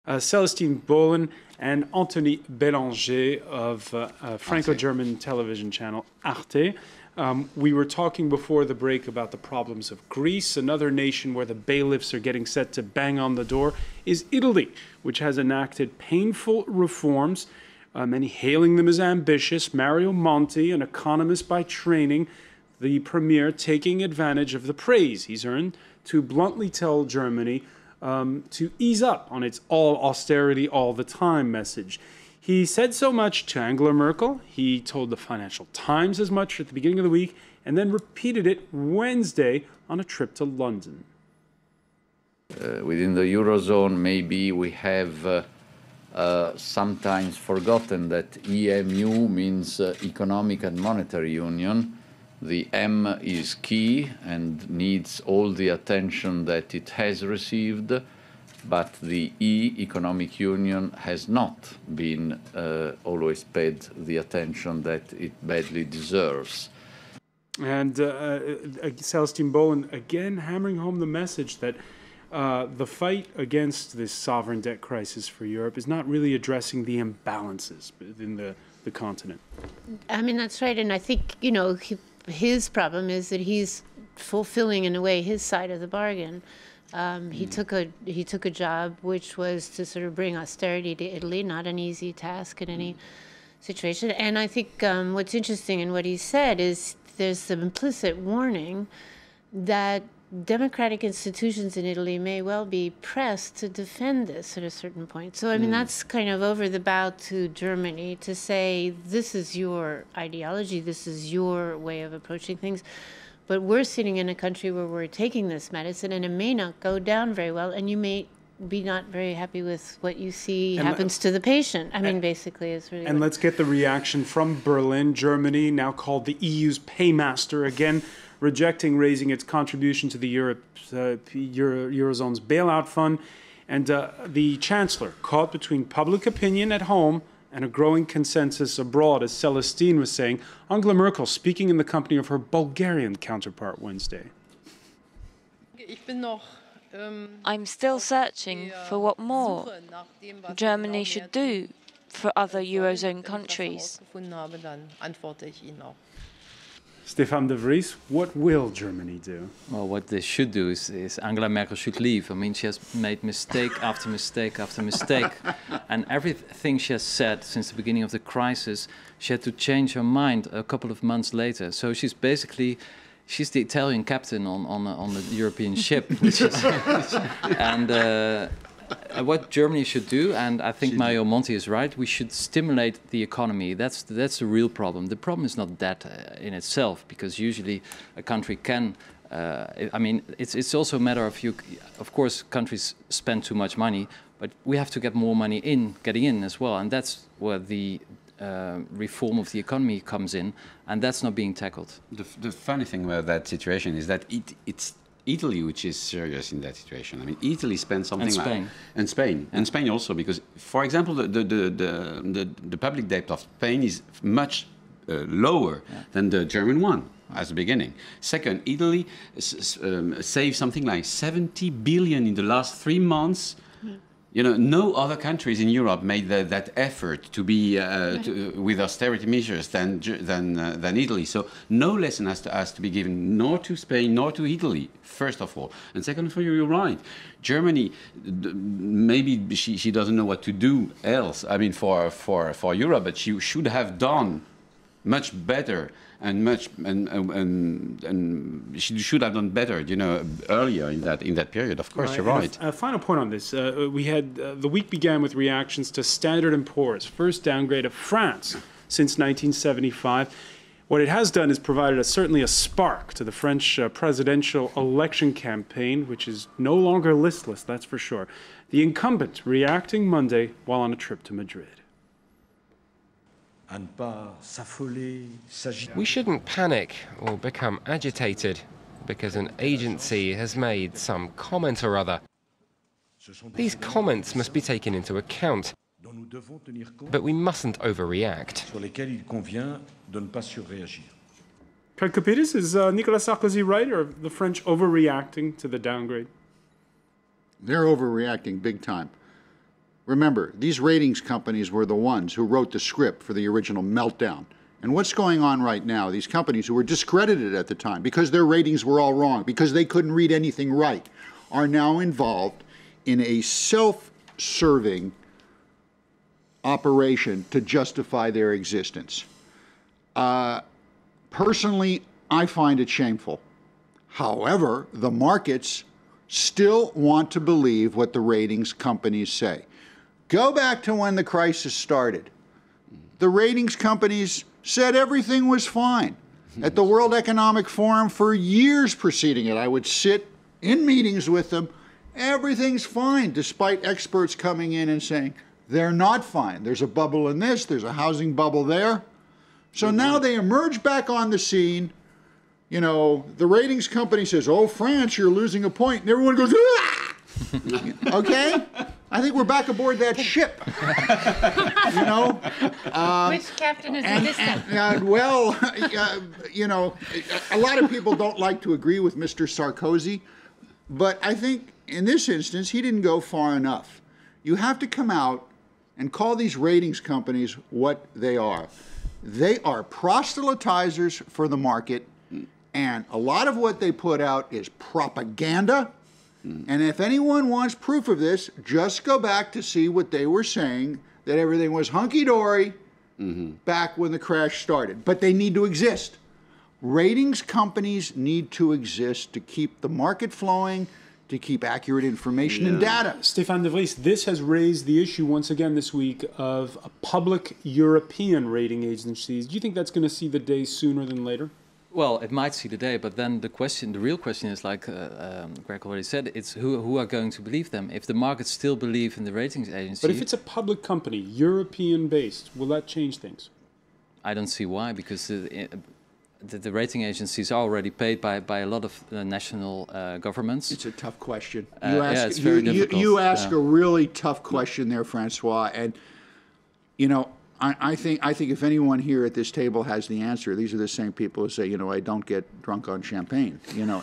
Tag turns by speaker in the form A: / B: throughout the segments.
A: Celestine Bohlen and Anthony Bélanger of Franco-German television channel Arte. We were talking before the break about the problems of Greece. Another nation where the bailiffs are getting set to bang on the door is Italy, which has enacted painful reforms, many hailing them as ambitious. Mario Monti, an economist by training, the premier, taking advantage of the praise he's earned to bluntly tell Germany to ease up on its all austerity all the time message. He said so much to Angela Merkel. He told the Financial Times as much at the beginning of the week, and then repeated it Wednesday on a trip to London.
B: Within the Eurozone, maybe we have sometimes forgotten that EMU means Economic and Monetary Union. The M is key and needs all the attention that it has received, but the E, Economic Union, has not been always paid the attention that it badly deserves.
A: And Celestine Bohlen again hammering home the message that the fight against this sovereign debt crisis for Europe is not really addressing the imbalances within the continent.
C: I mean, that's right. And I think, you know, his problem is that he's fulfilling, in a way, his side of the bargain. He took a job which was to sort of bring austerity to Italy, not an easy task in any situation. And I think what's interesting in what he said is there's some implicit warning that democratic institutions in Italy may well be pressed to defend this at a certain point. So, I mean, that's kind of over the bow to Germany to say, this is your ideology, this is your way of approaching things. But we're sitting in a country where we're taking this medicine, and it may not go down very well, and you may be not very happy with what you see happens to the patient. I mean, basically, is really.
A: And let's get the reaction from Berlin. Germany, now called the EU's paymaster, again rejecting raising its contribution to the Eurozone's bailout fund. And the Chancellor, caught between public opinion at home and a growing consensus abroad, as Celestine was saying. Angela Merkel speaking in the company of her Bulgarian counterpart Wednesday.
D: I'm still searching for what more Germany should do for other Eurozone countries.
A: Stefan de Vries, what will Germany do?
E: Well, what they should do is Angela Merkel should leave. I mean, she has made mistake after mistake after mistake. And everything she has said since the beginning of the crisis, she had to change her mind a couple of months later. So she's basically, she's the Italian captain on the European ship. Which is, and what Germany should do, and I think Mario Monti is right, we should stimulate the economy. That's the real problem. The problem is not that in itself, because usually a country can. I mean, it's also a matter of of course, countries spend too much money, but we have to get more money getting in as well, and that's where the reform of the economy comes in, and that's not being tackled.
F: The funny thing about that situation is that it's Italy which is serious in that situation. I mean, Italy spends something and Spain also, because, for example, the public debt of Spain is much lower than the German one at the beginning. Second, Italy saved something like 70 billion in the last 3 months. You know, no other countries in Europe made that effort to be with austerity measures than Italy. So no lesson has to be given, nor to Spain nor to Italy, first of all. And second of all, you're right. Germany, maybe she doesn't know what to do else. I mean, for Europe, but she should have done much better. And she should have done better, you know, earlier in that period. Of course, you're right.
A: A final point on this: we had the week began with reactions to Standard & Poor's first downgrade of France since 1975. What it has done is provided certainly a spark to the French presidential election campaign, which is no longer listless, that's for sure. The incumbent reacting Monday while on a trip to Madrid.
G: We shouldn't panic or become agitated because an agency has made some comment or other. These comments must be taken into account, but we mustn't overreact.
A: Craig Capitis, is Nicolas Sarkozy right, or the French overreacting to the downgrade?
H: They're overreacting big time. Remember, these ratings companies were the ones who wrote the script for the original meltdown. And what's going on right now, these companies who were discredited at the time because their ratings were all wrong, because they couldn't read anything right, are now involved in a self-serving operation to justify their existence. Personally, I find it shameful. However, the markets still want to believe what the ratings companies say. Go back to when the crisis started. The ratings companies said everything was fine. At the World Economic Forum for years preceding it, I would sit in meetings with them. Everything's fine, despite experts coming in and saying, they're not fine. There's a bubble in this, there's a housing bubble there. So now they emerge back on the scene. You know, the ratings company says, oh, France, you're losing a point. And everyone goes, ah! Okay? I think we're back aboard that ship. You know?
C: Which captain is it this time?
H: Well, you know, a lot of people don't like to agree with Mr. Sarkozy, but I think in this instance, he didn't go far enough. You have to come out and call these ratings companies what they are. They are proselytizers for the market, and a lot of what they put out is propaganda. And if anyone wants proof of this, just go back to see what they were saying, that everything was hunky-dory back when the crash started. But they need to exist. Ratings companies need to exist to keep the market flowing, to keep accurate information and data.
A: Stefan de Vries, this has raised the issue once again this week of public European rating agencies. Do you think that's going to see the day sooner than later?
E: Well, it might see the day, but then the real question is, like Greg already said, it's who are going to believe them? If the markets still believe in the ratings agency...
A: But if it's a public company, European-based, will that change things?
E: I don't see why, because the rating agencies are already paid by a lot of national governments.
H: It's a tough question.
E: It's very difficult.
H: You ask a really tough question there, Francois, and you know, I think if anyone here at this table has the answer, these are the same people who say, you know, I don't get drunk on champagne. You know,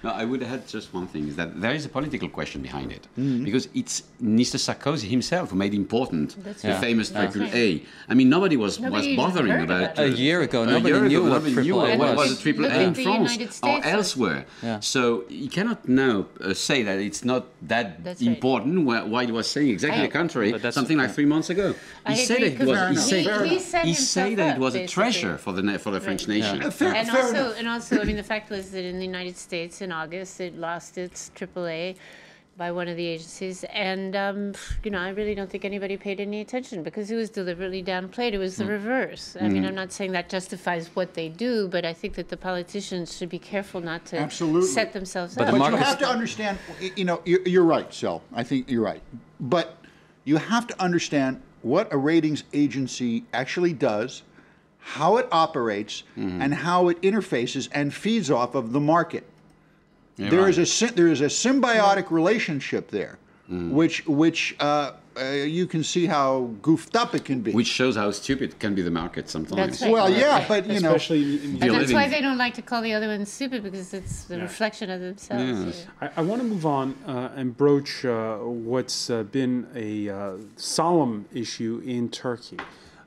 F: No, I would add just one thing, is that there is a political question behind it. Because it's Mr. Sarkozy himself who made important the famous AAA. I mean, nobody was bothering about it.
E: A year ago, nobody knew what AAA was.
F: Was a AAA in France or elsewhere. So you cannot now say that it's not that important, while he was saying exactly the contrary, something like 3 months ago. He said that it was a treasure for the French nation.
C: And also, I mean, the fact was that in the United States in August, it lost its AAA by one of the agencies, and you know, I really don't think anybody paid any attention because it was deliberately downplayed. It was the reverse. I mean, I'm not saying that justifies what they do, but I think that the politicians should be careful not to set themselves up.
H: But you have to understand, you know, you're right, Sel. I think you're right. But you have to understand what a ratings agency actually does, how it operates, and how it interfaces and feeds off of the market. There is a symbiotic relationship there, which you can see how goofed up it can be.
F: Which shows how stupid can be the market sometimes.
C: That's right.
H: Well, yeah, but you know,
C: and that's why they don't like to call the other ones stupid, because it's the reflection of themselves.
A: I want to move on and broach what's been a solemn issue in Turkey.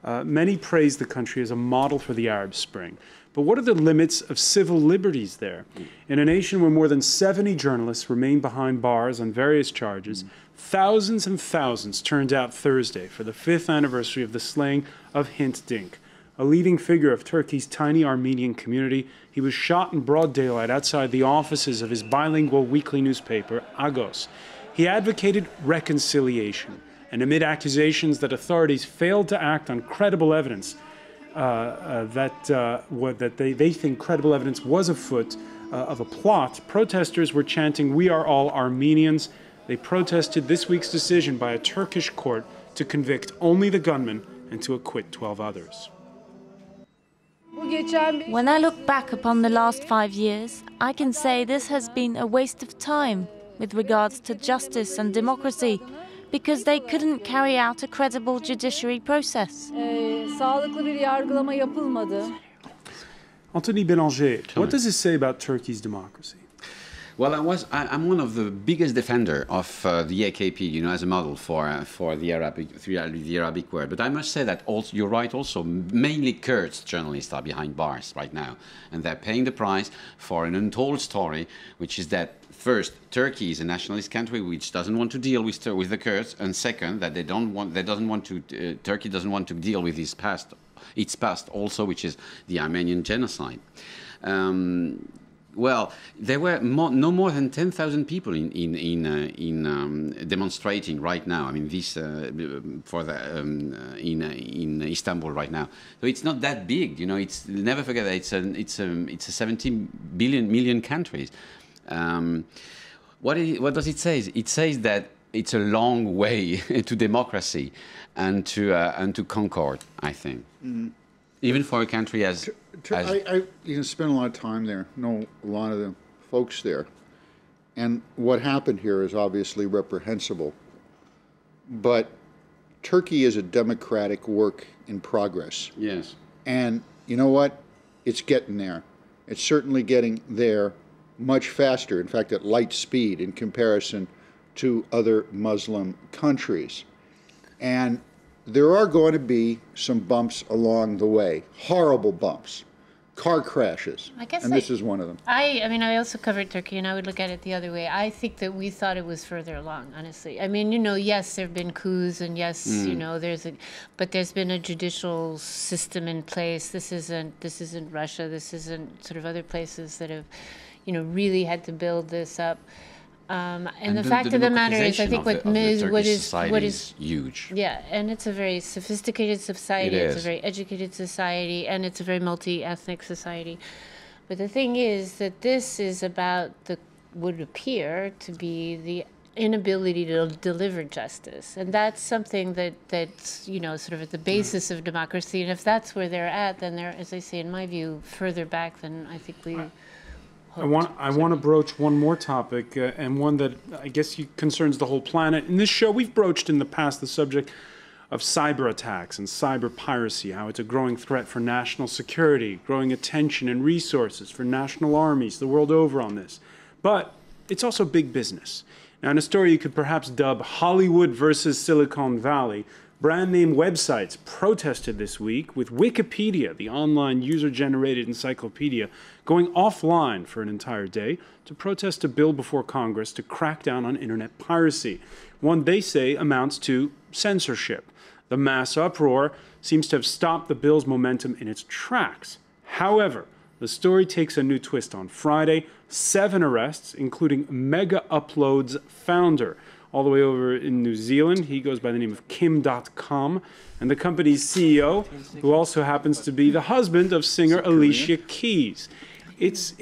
A: Many praise the country as a model for the Arab Spring. But what are the limits of civil liberties there? In a nation where more than 70 journalists remain behind bars on various charges, thousands and thousands turned out Thursday for the 5th anniversary of the slaying of Hrant Dink, a leading figure of Turkey's tiny Armenian community. He was shot in broad daylight outside the offices of his bilingual weekly newspaper, Agos. He advocated reconciliation, and amid accusations that authorities failed to act on credible evidence, that they think credible evidence was afoot of a plot, protesters were chanting, "We are all Armenians." They protested this week's decision by a Turkish court to convict only the gunman and to acquit 12 others.
I: When I look back upon the last 5 years, I can say this has been a waste of time with regards to justice and democracy, because they couldn't carry out a credible judiciary process.
A: Anthony Bélanger, what does this say about Turkey's democracy?
F: Well, I'm one of the biggest defender of the AKP, you know, as a model for the Arabic world. But I must say that also, you're right. Also, mainly Kurds journalists are behind bars right now, and they're paying the price for an untold story, which is that first, Turkey is a nationalist country which doesn't want to deal with the Kurds, and second, that Turkey doesn't want to deal with its past also, which is the Armenian genocide. Well, there were no more than 10,000 people demonstrating right now. I mean, this in Istanbul right now. So it's not that big, you know. It's never forget that it's a 17 million countries. What does it say? It says that it's a long way to democracy and to concord, I think. Mm-hmm. Even for a country as
H: I spent a lot of time there, know a lot of the folks there, and what happened here is obviously reprehensible. But Turkey is a democratic work in progress.
F: Yes.
H: And you know what? It's getting there. It's certainly getting there much faster, in fact, at light speed in comparison to other Muslim countries. And there are going to be some bumps along the way, horrible bumps, car crashes, and this is one of them.
C: I mean, I also covered Turkey, and I would look at it the other way. I think that we thought it was further along, honestly. I mean, you know, yes, there have been coups, and yes, you know, but there's been a judicial system in place. This isn't Russia. This isn't sort of other places that have, you know, really had to build this up. And the fact of the matter is, I think what is
F: huge.
C: Yeah, and it's a very sophisticated society. It's a very educated society, and it's a very multi-ethnic society. But the thing is that this is about would appear to be the inability to deliver justice, and that's something that's you know, sort of at the basis of democracy. And if that's where they're at, then they're, as I say, in my view, further back than I think we.
A: I want to broach one more topic, and one that I guess concerns the whole planet. In this show, we've broached in the past the subject of cyber attacks and cyber piracy, how it's a growing threat for national security, growing attention and resources for national armies the world over on this. But it's also big business. Now, in a story you could perhaps dub Hollywood versus Silicon Valley, brand name websites protested this week, with Wikipedia, the online user-generated encyclopedia, going offline for an entire day to protest a bill before Congress to crack down on internet piracy, one they say amounts to censorship. The mass uproar seems to have stopped the bill's momentum in its tracks. However, the story takes a new twist on Friday. 7 arrests, including Mega Upload's founder, all the way over in New Zealand. He goes by the name of Kim.com, and the company's CEO, who also happens to be the husband of singer Alicia Keys. It's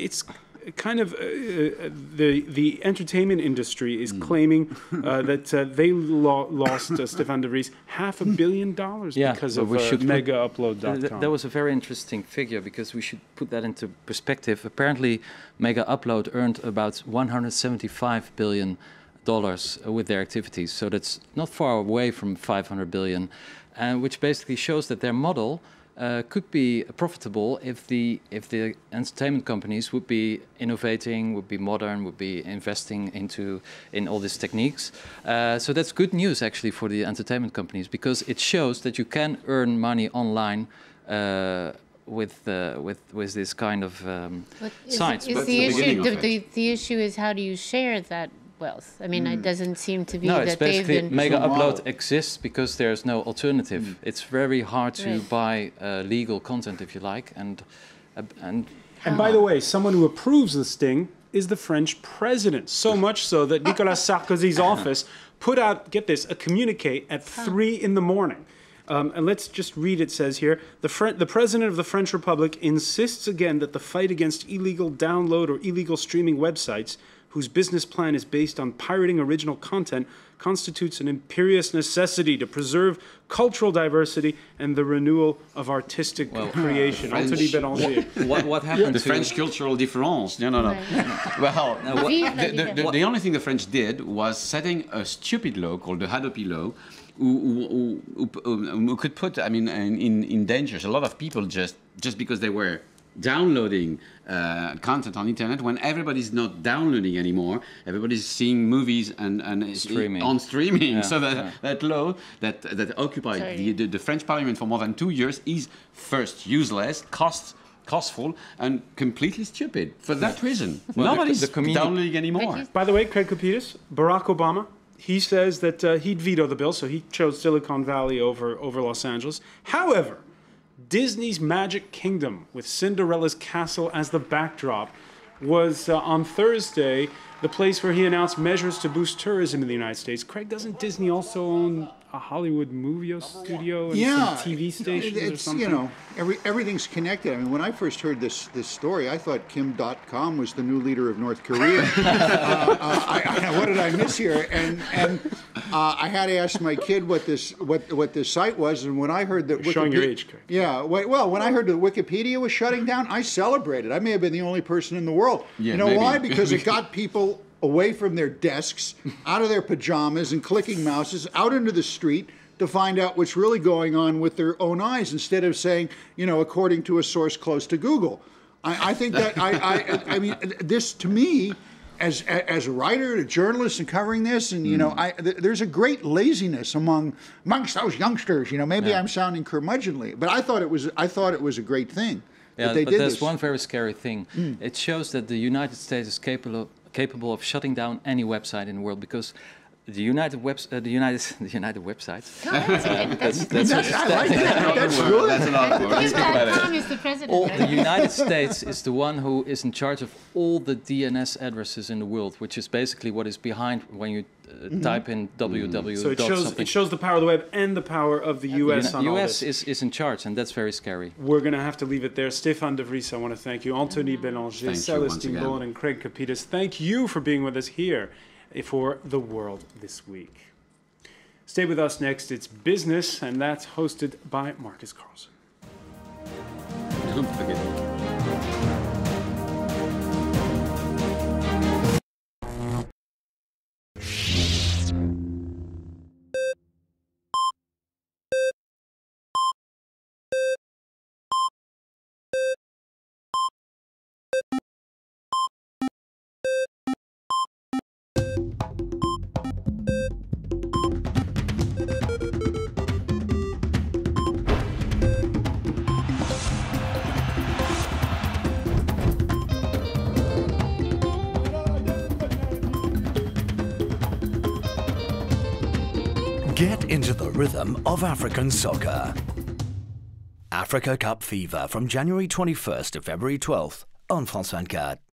A: kind of the entertainment industry is claiming that they lost Stefan de Vries $500 million because of MegaUpload.com.
E: That was a very interesting figure, because we should put that into perspective. Apparently, MegaUpload earned about $175 billion with their activities, so that's not far away from 500 billion, which basically shows that their model could be profitable if the entertainment companies would be innovating, would be modern, would be investing in all these techniques. So that's good news actually for the entertainment companies, because it shows that you can earn money online with this kind of sites.
C: The issue is, how do you share that wealth? I mean, it doesn't seem to be that they've been...
E: MegaUpload exists because there's no alternative. It's very hard to buy legal content, if you like, and
A: by the way, someone who approves the sting is the French president. So much so that Nicolas Sarkozy's office put out, get this, a communique at 3 in the morning. And let's just read, it says here, the President of the French Republic insists again that the fight against illegal download or illegal streaming websites whose business plan is based on pirating original content constitutes an imperious necessity to preserve cultural diversity and the renewal of artistic creation. Anthony Bélanger.
E: What happened
F: to the French cultural difference? No. Well, the only thing the French did was setting a stupid law called the Hadopi law, who could put, I mean, in danger a lot of people just because they were downloading content on internet when everybody's not downloading anymore. Everybody's seeing movies and
E: streaming.
F: On streaming. So that law that occupied the French Parliament for more than 2 years is first useless, costful, and completely stupid for that reason.
E: Well,
F: nobody's downloading anymore.
A: By the way, Craig Capitis, Barack Obama, he says that he'd veto the bill, so he chose Silicon Valley over Los Angeles. However, Disney's Magic Kingdom, with Cinderella's castle as the backdrop, was on Thursday the place where he announced measures to boost tourism in the United States. Craig, doesn't Disney also own a Hollywood movie studio and some TV stations or something?
H: You know, everything's connected. I mean, when I first heard this story, I thought Kim.com was the new leader of North Korea. What did I miss here? And I had to ask my kid what this site was, and when I heard that
A: showing your age, Craig.
H: Yeah, well, when I heard that Wikipedia was shutting down, I celebrated. I may have been the only person in the world.
F: Yeah,
H: you know
F: maybe.
H: why? Because it got people away from their desks, out of their pajamas and clicking mouses, out into the street to find out what's really going on with their own eyes, instead of saying, you know, according to a source close to Google. I think that I mean, this to me, as a writer, a journalist, and covering this, and you know, there's a great laziness amongst those youngsters. You know, maybe I'm sounding curmudgeonly, but I thought it was a great thing.
E: Yeah, but there's one very scary thing. It shows that the United States is capable of shutting down any website in the world, because the United websites.
H: That's good.
F: That's a lot of work.
C: Kim.com is the president.
E: The United States is the one who is in charge of all the DNS addresses in the world, which is basically what is behind when you type in www.
A: So it shows the power of the web and the power of the U.S. on all this.
E: The U.S. is in charge, and that's very scary.
A: We're going to have to leave it there. Stéphane de Vries, I want to thank you. Anthony Bélanger, Celestine Bowen, and Craig Capitis, thank you for being with us here for The World This Week. Stay with us next. It's Business, and that's hosted by Marcus Carlson.
F: Don't forget.
J: Get into the rhythm of African soccer. Africa Cup Fever from January 21st to February 12th on France 24.